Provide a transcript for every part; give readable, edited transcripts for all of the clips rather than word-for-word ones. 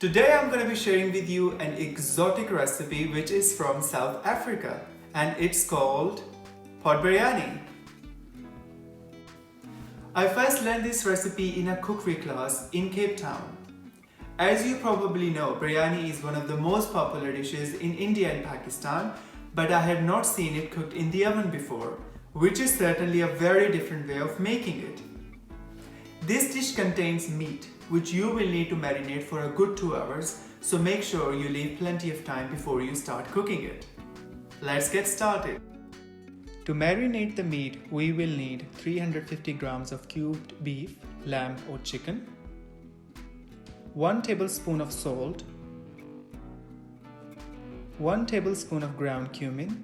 Today I'm going to be sharing with you an exotic recipe which is from South Africa and it's called pot biryani. I first learned this recipe in a cookery class in Cape Town. As you probably know, biryani is one of the most popular dishes in India and Pakistan, but I had not seen it cooked in the oven before, which is certainly a very different way of making it. This dish contains meat, which you will need to marinate for a good 2 hours, so make sure you leave plenty of time before you start cooking it. Let's get started. To marinate the meat, we will need 350 grams of cubed beef, lamb or chicken, 1 tablespoon of salt, 1 tablespoon of ground cumin,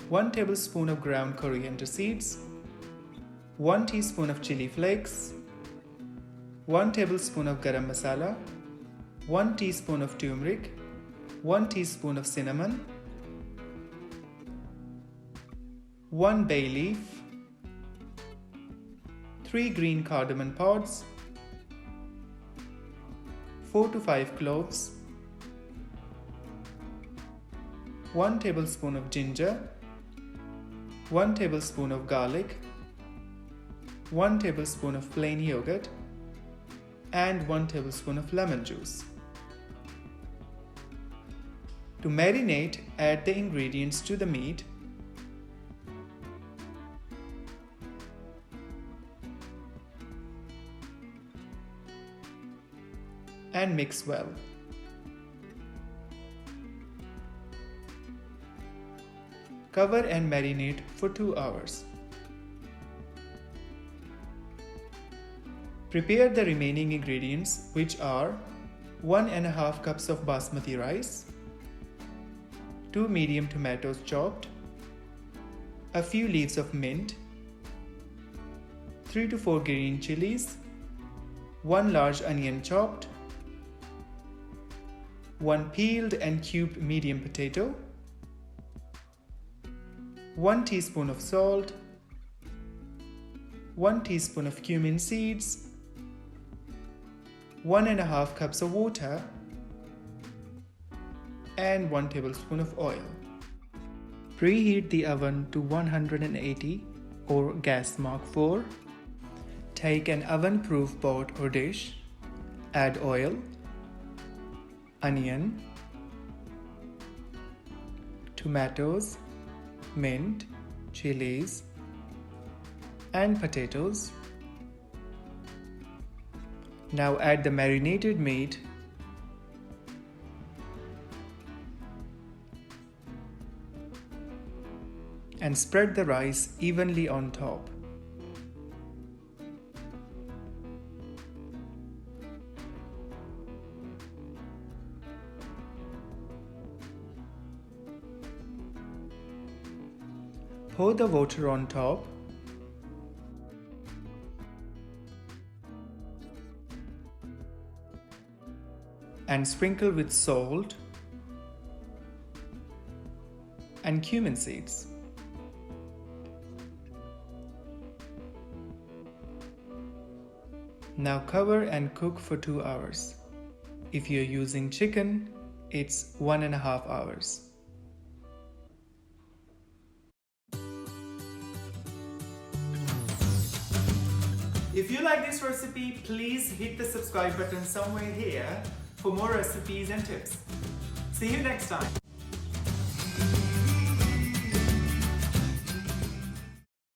1 tablespoon of ground coriander seeds, 1 teaspoon of chili flakes, 1 tablespoon of garam masala, 1 teaspoon of turmeric, 1 teaspoon of cinnamon, 1 bay leaf, 3 green cardamom pods, 4 to 5 cloves, 1 tablespoon of ginger, 1 tablespoon of garlic, 1 tablespoon of plain yogurt, and 1 tablespoon of lemon juice. To marinate, add the ingredients to the meat and mix well. Cover and marinate for 2 hours. Prepare the remaining ingredients, which are 1.5 cups of basmati rice, 2 medium tomatoes chopped, a few leaves of mint, 3 to 4 green chillies, 1 large onion chopped, 1 peeled and cubed medium potato, 1 teaspoon of salt, 1 teaspoon of cumin seeds, 1.5 cups of water, and 1 tablespoon of oil. Preheat the oven to 180 or gas mark 4. Take an oven-proof pot or dish, add oil, onion, tomatoes, mint, chilies, and potatoes. Now add the marinated meat and spread the rice evenly on top. Pour the water on top and sprinkle with salt and cumin seeds. Now cover and cook for 2 hours. If you're using chicken, it's 1.5 hours. If you like this recipe, please hit the subscribe button somewhere here for more recipes and tips. See you next time.